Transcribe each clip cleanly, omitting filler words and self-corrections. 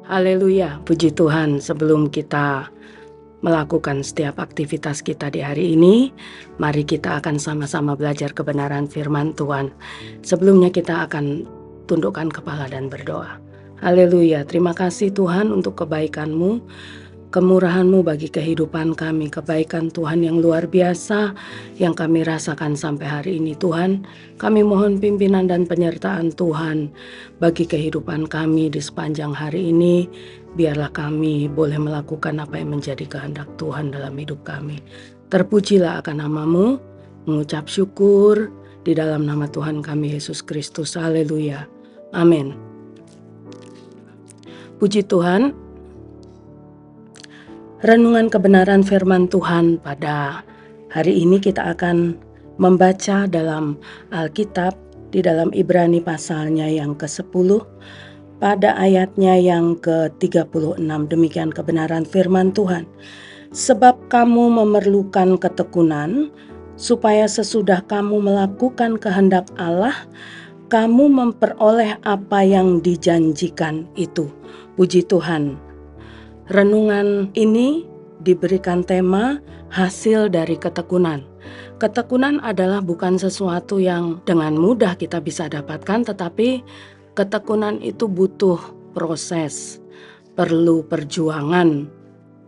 Haleluya, puji Tuhan. Sebelum kita melakukan setiap aktivitas kita di hari ini, mari kita akan sama-sama belajar kebenaran firman Tuhan. Sebelumnya kita akan tundukkan kepala dan berdoa. Haleluya, terima kasih Tuhan untuk kebaikan-Mu, kemurahan-Mu bagi kehidupan kami, kebaikan Tuhan yang luar biasa yang kami rasakan sampai hari ini. Tuhan, kami mohon pimpinan dan penyertaan Tuhan bagi kehidupan kami di sepanjang hari ini. Biarlah kami boleh melakukan apa yang menjadi kehendak Tuhan dalam hidup kami. Terpujilah akan nama-Mu, mengucap syukur di dalam nama Tuhan kami Yesus Kristus. Haleluya, amin. Puji Tuhan. Renungan kebenaran firman Tuhan pada hari ini kita akan membaca dalam Alkitab di dalam Ibrani pasalnya yang ke-10 pada ayatnya yang ke-36. Demikian kebenaran firman Tuhan. Sebab kamu memerlukan ketekunan supaya sesudah kamu melakukan kehendak Allah, kamu memperoleh apa yang dijanjikan itu. Puji Tuhan. Renungan ini diberikan tema hasil dari ketekunan. Ketekunan adalah bukan sesuatu yang dengan mudah kita bisa dapatkan, tetapi ketekunan itu butuh proses, perlu perjuangan,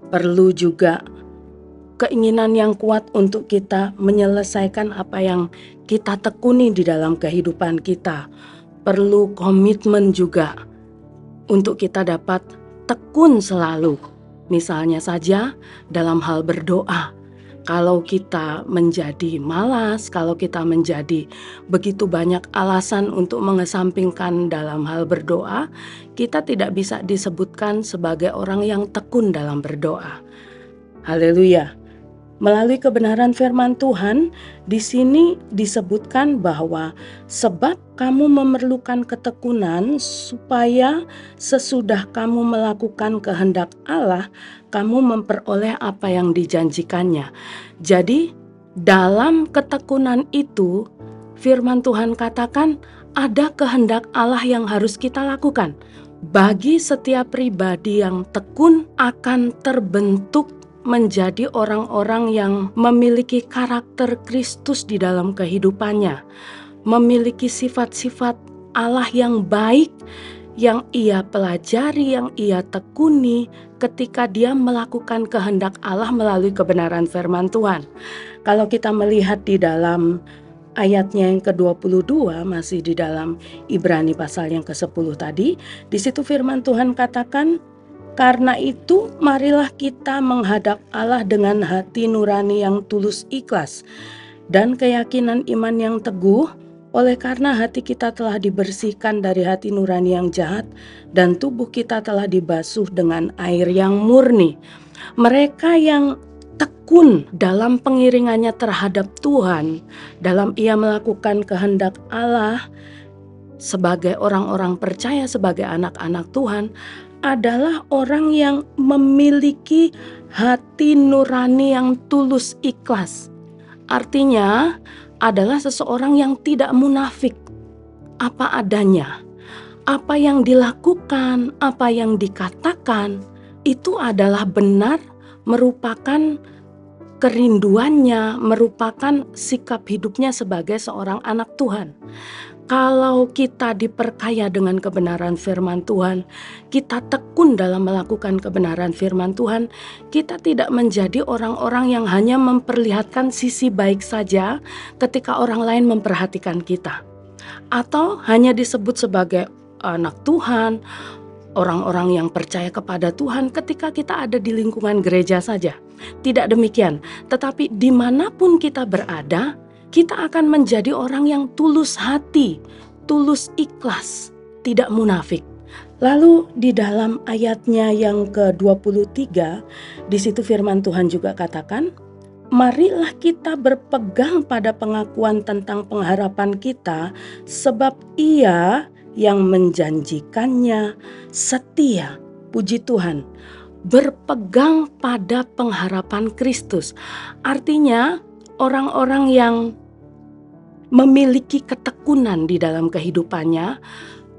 perlu juga keinginan yang kuat untuk kita menyelesaikan apa yang kita tekuni di dalam kehidupan kita. Perlu komitmen juga untuk kita dapat tekun selalu. Misalnya saja dalam hal berdoa. Kalau kita menjadi malas, kalau kita menjadi begitu banyak alasan untuk mengesampingkan dalam hal berdoa, kita tidak bisa disebutkan sebagai orang yang tekun dalam berdoa. Haleluya. Melalui kebenaran firman Tuhan, di sini disebutkan bahwa sebab kamu memerlukan ketekunan supaya sesudah kamu melakukan kehendak Allah, kamu memperoleh apa yang dijanjikannya. Jadi, dalam ketekunan itu, firman Tuhan katakan ada kehendak Allah yang harus kita lakukan. Bagi setiap pribadi yang tekun akan terbentuk menjadi orang-orang yang memiliki karakter Kristus di dalam kehidupannya, memiliki sifat-sifat Allah yang baik, yang ia pelajari, yang ia tekuni ketika dia melakukan kehendak Allah melalui kebenaran firman Tuhan. Kalau kita melihat di dalam ayatnya yang ke-22, masih di dalam Ibrani pasal yang ke-10 tadi, di situ firman Tuhan katakan, karena itu marilah kita menghadap Allah dengan hati nurani yang tulus ikhlas dan keyakinan iman yang teguh, oleh karena hati kita telah dibersihkan dari hati nurani yang jahat dan tubuh kita telah dibasuh dengan air yang murni. Mereka yang tekun dalam pengiringannya terhadap Tuhan, dalam ia melakukan kehendak Allah sebagai orang-orang percaya, sebagai anak-anak Tuhan, adalah orang yang memiliki hati nurani yang tulus ikhlas. Artinya adalah seseorang yang tidak munafik apa adanya. Apa yang dilakukan, apa yang dikatakan itu adalah benar, merupakan kerinduannya, merupakan sikap hidupnya sebagai seorang anak Tuhan. Kalau kita diperkaya dengan kebenaran firman Tuhan, kita tekun dalam melakukan kebenaran firman Tuhan, kita tidak menjadi orang-orang yang hanya memperlihatkan sisi baik saja ketika orang lain memperhatikan kita. Atau hanya disebut sebagai anak Tuhan, orang-orang yang percaya kepada Tuhan ketika kita ada di lingkungan gereja saja. Tidak demikian, tetapi dimanapun kita berada, kita akan menjadi orang yang tulus hati, tulus ikhlas, tidak munafik. Lalu di dalam ayatnya yang ke-23, di situ firman Tuhan juga katakan, marilah kita berpegang pada pengakuan tentang pengharapan kita, sebab Ia yang menjanjikannya setia. Puji Tuhan. Berpegang pada pengharapan Kristus. Artinya orang-orang yang memiliki ketekunan di dalam kehidupannya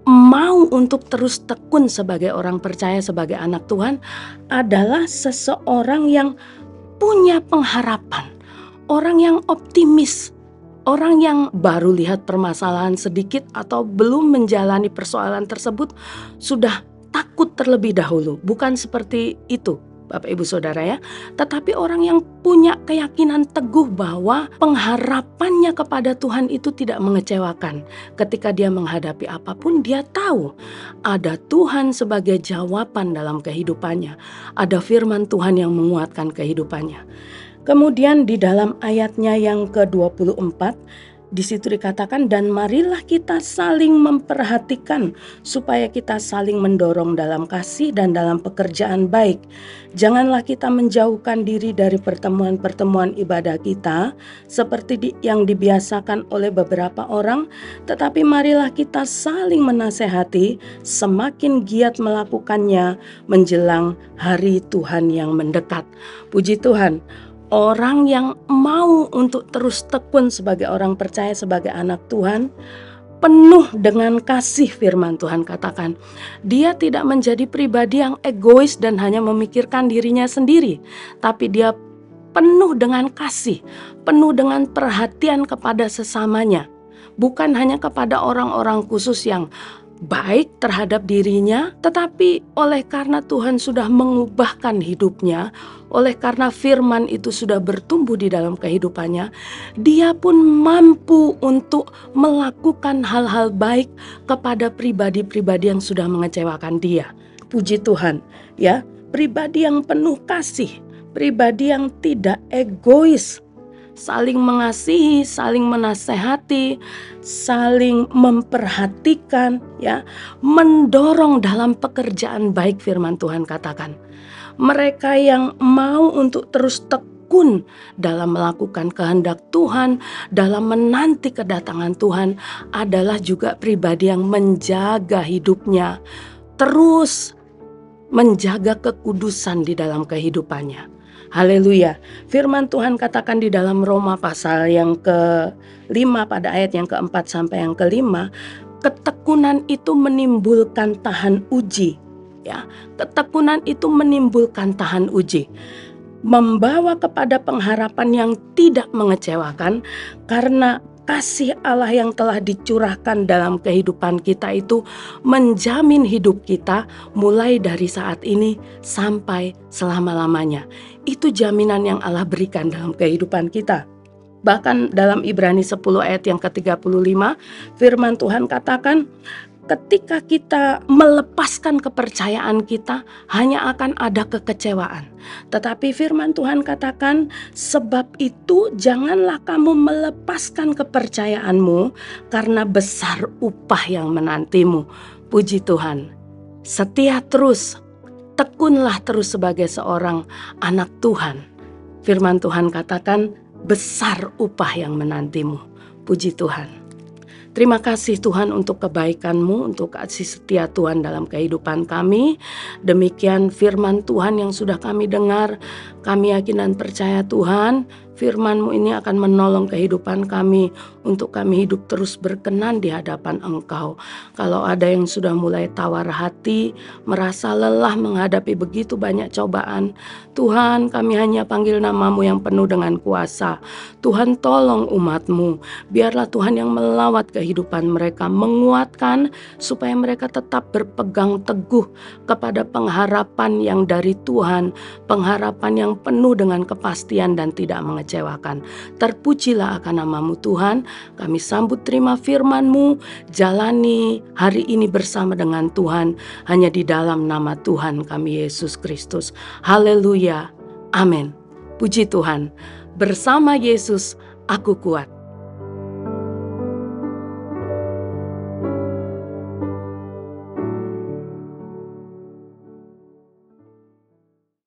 mau untuk terus tekun sebagai orang percaya, sebagai anak Tuhan adalah seseorang yang punya pengharapan, orang yang optimis, orang yang baru lihat permasalahan sedikit atau belum menjalani persoalan tersebut sudah takut terlebih dahulu. Bukan seperti itu, Bapak Ibu Saudara ya, tetapi orang yang punya keyakinan teguh bahwa pengharapannya kepada Tuhan itu tidak mengecewakan. Ketika dia menghadapi apapun, dia tahu ada Tuhan sebagai jawaban dalam kehidupannya. Ada firman Tuhan yang menguatkan kehidupannya. Kemudian di dalam ayatnya yang ke-24, di situ dikatakan, dan marilah kita saling memperhatikan supaya kita saling mendorong dalam kasih dan dalam pekerjaan baik. Janganlah kita menjauhkan diri dari pertemuan-pertemuan ibadah kita seperti yang dibiasakan oleh beberapa orang, tetapi marilah kita saling menasehati semakin giat melakukannya menjelang hari Tuhan yang mendekat. Puji Tuhan. Orang yang mau untuk terus tekun sebagai orang percaya, sebagai anak Tuhan, penuh dengan kasih, firman Tuhan katakan. Dia tidak menjadi pribadi yang egois dan hanya memikirkan dirinya sendiri, tapi dia penuh dengan kasih, penuh dengan perhatian kepada sesamanya. Bukan hanya kepada orang-orang khusus yang baik terhadap dirinya, tetapi oleh karena Tuhan sudah mengubahkan hidupnya, oleh karena firman itu sudah bertumbuh di dalam kehidupannya, dia pun mampu untuk melakukan hal-hal baik kepada pribadi-pribadi yang sudah mengecewakan dia. Puji Tuhan, ya, pribadi yang penuh kasih, pribadi yang tidak egois, saling mengasihi, saling menasehati, saling memperhatikan, ya, mendorong dalam pekerjaan baik, firman Tuhan katakan. Mereka yang mau untuk terus tekun dalam melakukan kehendak Tuhan, dalam menanti kedatangan Tuhan, adalah juga pribadi yang menjaga hidupnya, terus menjaga kekudusan di dalam kehidupannya. Haleluya. Firman Tuhan katakan di dalam Roma pasal yang ke-5 pada ayat yang ke-4 sampai yang ke-5, ketekunan itu menimbulkan tahan uji, ya. Ketekunan itu menimbulkan tahan uji, membawa kepada pengharapan yang tidak mengecewakan, karena kasih Allah yang telah dicurahkan dalam kehidupan kita itu menjamin hidup kita mulai dari saat ini sampai selama-lamanya. Itu jaminan yang Allah berikan dalam kehidupan kita. Bahkan dalam Ibrani 10 ayat yang ke-35, firman Tuhan katakan, ketika kita melepaskan kepercayaan kita, hanya akan ada kekecewaan. Tetapi firman Tuhan katakan, sebab itu janganlah kamu melepaskan kepercayaanmu, karena besar upah yang menantimu. Puji Tuhan. Setia terus, tekunlah terus sebagai seorang anak Tuhan. Firman Tuhan katakan, besar upah yang menantimu. Puji Tuhan. Terima kasih Tuhan untuk kebaikan-Mu, untuk kasih setia Tuhan dalam kehidupan kami. Demikian firman Tuhan yang sudah kami dengar. Kami yakin dan percaya Tuhan, firman-Mu ini akan menolong kehidupan kami untuk kami hidup terus berkenan di hadapan Engkau. Kalau ada yang sudah mulai tawar hati, merasa lelah menghadapi begitu banyak cobaan, Tuhan, kami hanya panggil nama-Mu yang penuh dengan kuasa. Tuhan, tolong umat-Mu. Biarlah Tuhan yang melawat kehidupan mereka, menguatkan supaya mereka tetap berpegang teguh kepada pengharapan yang dari Tuhan, pengharapan yang penuh dengan kepastian dan tidak mengecewakan. Terpujilah akan nama-Mu Tuhan. Kami sambut terima firman-Mu, jalani hari ini bersama dengan Tuhan, hanya di dalam nama Tuhan kami Yesus Kristus. Haleluya. Amin. Puji Tuhan. Bersama Yesus aku kuat.